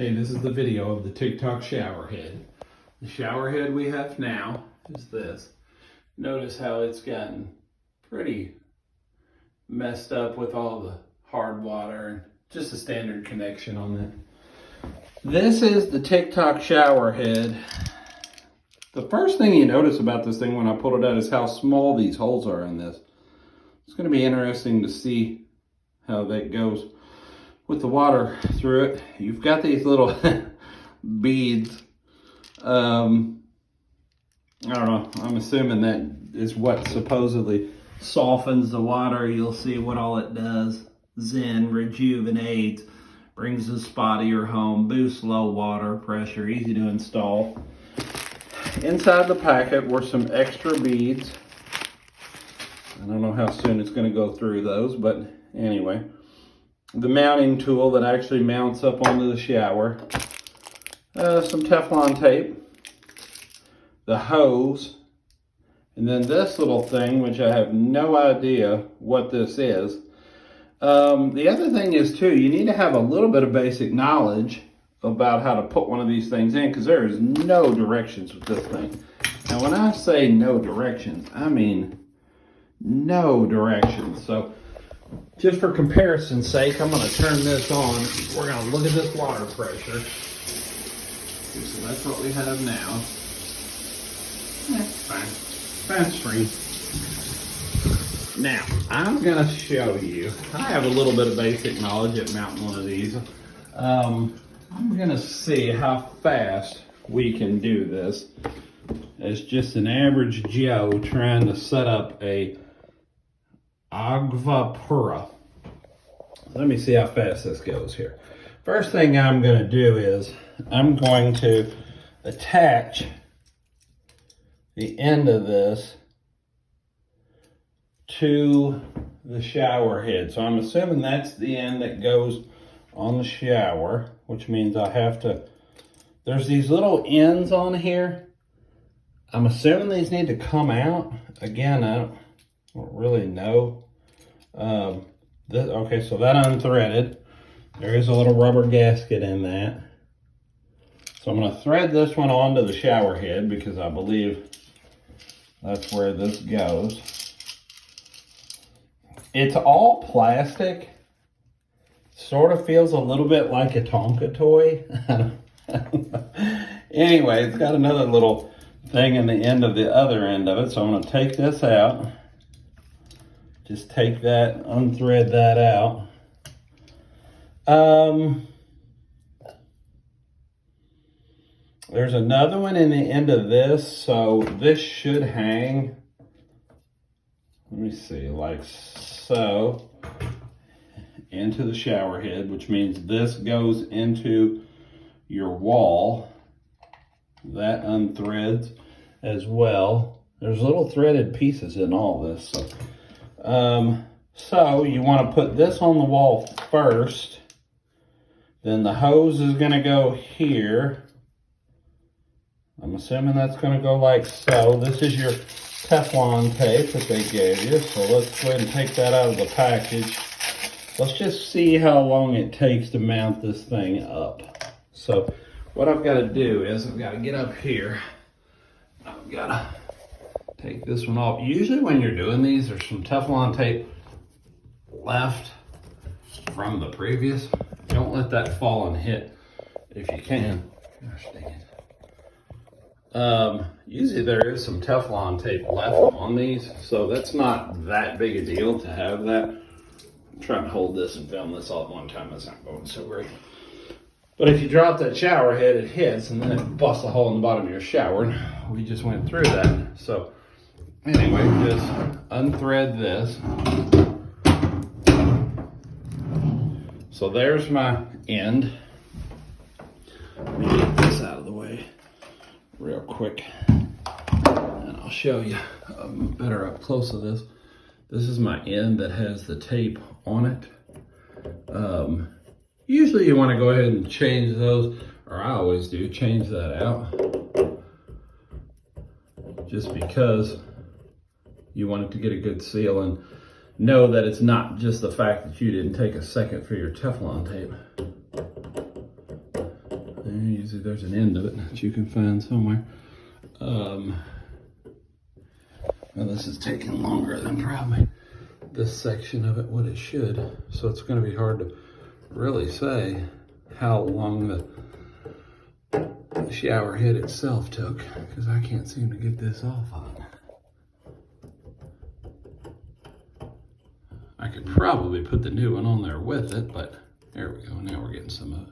Okay, this is the video of the TikTok shower head. The shower head we have now is this. Notice how it's gotten pretty messed up with all the hard water and just a standard connection on it. This is the TikTok shower head. The first thing you notice about this thing when I pull it out is how small these holes are in this. It's going to be interesting to see how that goes with the water through it. You've got these little beads. I don't know, I'm assuming that is what supposedly softens the water. You'll see what all it does. Zen, rejuvenates, brings the spa to your home, boosts low water pressure, easy to install. Inside the packet were some extra beads. I don't know how soon it's going to go through those, but anyway. The mounting tool that actually mounts up onto the shower. Some Teflon tape. The hose. And then this little thing, which I have no idea what this is. The other thing is, too, you need to have a little bit of basic knowledge about how to put one of these things in, because there is no directions with this thing. Now, when I say no directions, I mean no directions. So, just for comparison's sake, I'm going to turn this on. We're going to look at this water pressure. So that's what we have now. That's fine. That's free. Now, I'm going to show you. I have a little bit of basic knowledge at mounting one of these. I'm going to see how fast we can do this as just an average Joe trying to set up a Agua Pura. Let me see how fast this goes here. First thing I'm going to do is I'm going to attach the end of this to the shower head. So I'm assuming that's the end that goes on the shower, which means I have to, there's these little ends on here. I'm assuming these need to come out. Again, I don't really know. Okay, so that unthreaded. There is a little rubber gasket in that. So I'm going to thread this one onto the shower head because I believe that's where this goes. It's all plastic. Sort of feels a little bit like a Tonka toy. Anyway, it's got another little thing in the end of the other end of it. So I'm going to take this out. Just take that, unthread that out. There's another one in the end of this, so this should hang. Let me see, like so, into the shower head, which means this goes into your wall. That unthreads as well. There's little threaded pieces in all this. So you want to put this on the wall first. Then the hose is going to go here. I'm assuming that's going to go like so. This is your Teflon tape that they gave you. So let's go ahead and take that out of the package. Let's just see how long it takes to mount this thing up. So what I've got to do is I've got to get up here. I've got to take this one off. Usually when you're doing these, there's some Teflon tape left from the previous. Don't let that fall and hit if you can. Gosh dang it. Usually there is some Teflon tape left on these, so that's not that big a deal to have that. I'm trying to hold this and film this all at one time. That's not going so great. But if you drop that shower head, it hits and then it busts a hole in the bottom of your shower. And we just went through that. So anyway, just unthread this. So there's my end. Let me get this out of the way real quick. And I'll show you better up close of this. This is my end that has the tape on it. Usually you want to go ahead and change those, or I always do, change that out. Just because you want it to get a good seal and know that it's not just the fact that you didn't take a second for your Teflon tape. Usually there's an end of it that you can find somewhere. Well, this is taking longer than probably this section of it would it should. So it's going to be hard to really say how long the shower head itself took, because I can't seem to get this off on it. I could probably put the new one on there with it, but there we go. Now we're getting some of it.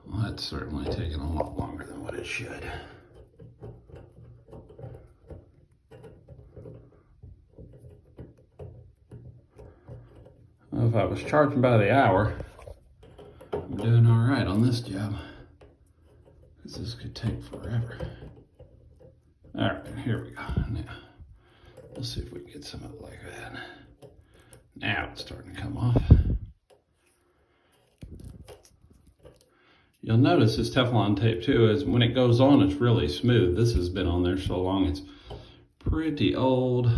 Well, that's certainly taking a lot longer than what it should. Well, if I was charging by the hour, I'm doing all right on this job, because this could take forever. All right, here we go. Now, let's see if we can get some of it like that. Now it's starting to come off. You'll notice this Teflon tape too, is when it goes on, it's really smooth. This has been on there so long, it's pretty old.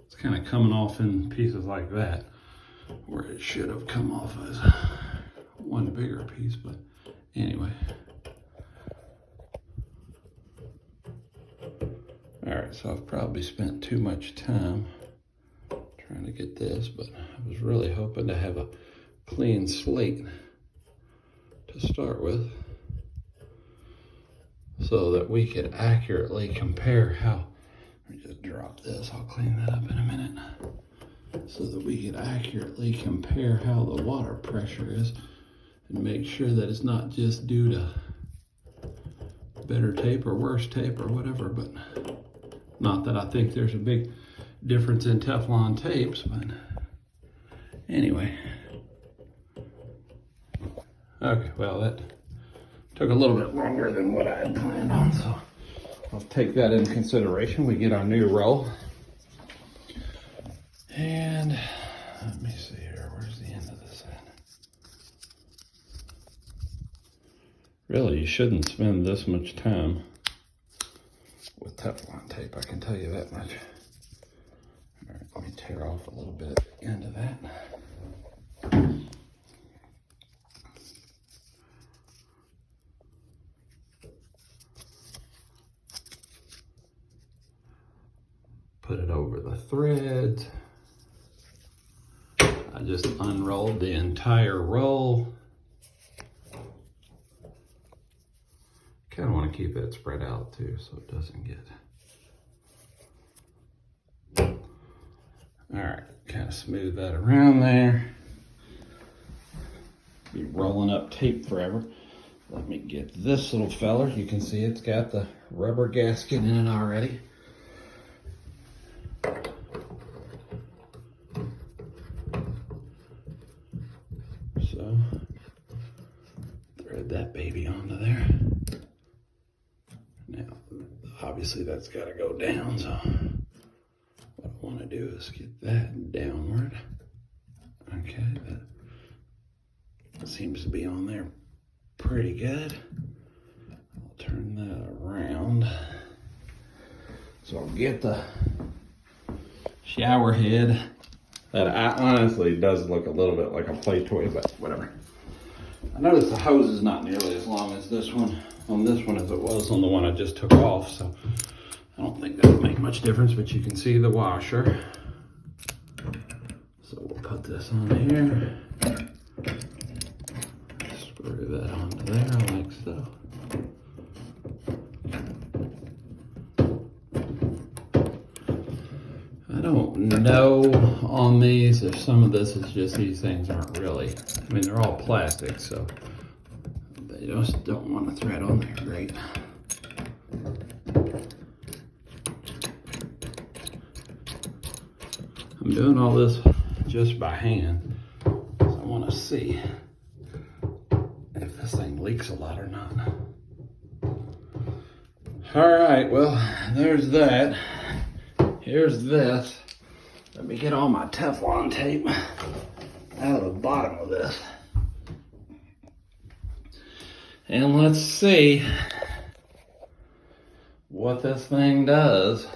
It's kind of coming off in pieces like that, where it should have come off as one bigger piece, but anyway. All right, so I've probably spent too much time trying to get this, but I was really hoping to have a clean slate to start with, so that we could accurately compare how, let me just drop this, I'll clean that up in a minute, so that we could accurately compare how the water pressure is and make sure that it's not just due to better tape or worse tape or whatever. But not that I think there's a big difference in Teflon tapes, but anyway. Okay, well, that took a little bit longer than what I had planned on, so I'll take that into consideration. We get our new roll. And let me see here, where's the end of this at? Really, you shouldn't spend this much time with Teflon tape, I can tell you that much. All right, let me tear off a little bit at the end of that. Put it over the threads. I just unrolled the entire roll. Kind of want to keep it spread out too, so it doesn't get. All right, kind of smooth that around there. Be rolling up tape forever. Let me get this little feller. You can see it's got the rubber gasket in it already. So, thread that baby onto there. Now, obviously that's got to go down, so what I want to do is get that downward. Okay, that seems to be on there pretty good. I'll turn that around. So I'll get the shower head. That honestly does look a little bit like a play toy, but whatever. I noticed the hose is not nearly as long as this one, on this one, as it was on the one I just took off, so I don't think that'll make much difference, but you can see the washer. So we'll put this on here. Screw that onto there like so. I don't know on these if some of this is just these things aren't really, I mean, they're all plastic, so they just don't want to thread on there great. I'm doing all this just by hand, so I want to see if this thing leaks a lot or not. All right, well, there's that. Here's this. Let me get all my Teflon tape out of the bottom of this. And let's see what this thing does.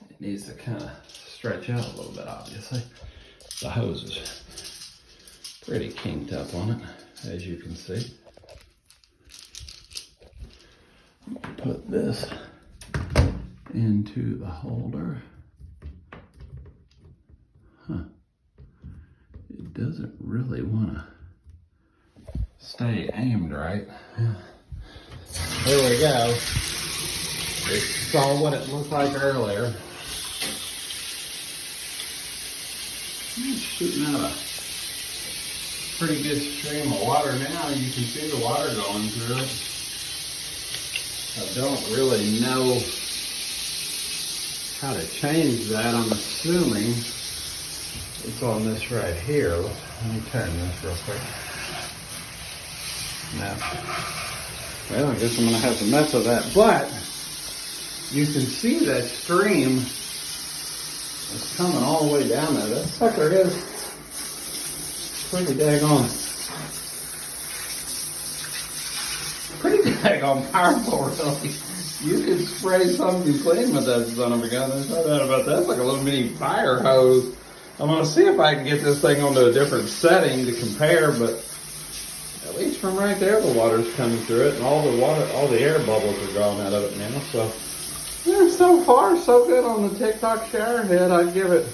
It needs to kind of stretch out a little bit, obviously. The hose is pretty kinked up on it, as you can see. Put this into the holder. It doesn't really want to stay aimed right. There we go. We saw what it looked like earlier. It's shooting out a pretty good stream of water now. You can see the water going through it. I don't really know how to change that. I'm assuming it's on this right here. Let me turn this real quick. Now, well, I guess I'm gonna have to mess with that, but you can see that stream is coming all the way down there. That sucker is pretty daggone powerful, really. You could spray something clean with that son of a gun. There's no doubt about that. That's like a little mini fire hose. I'm gonna see if I can get this thing onto a different setting to compare, but at least from right there, the water's coming through it, and all the air bubbles are gone out of it now. So, yeah, so far so good on the TikTok shower head. I'd give it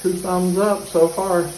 2 thumbs up so far.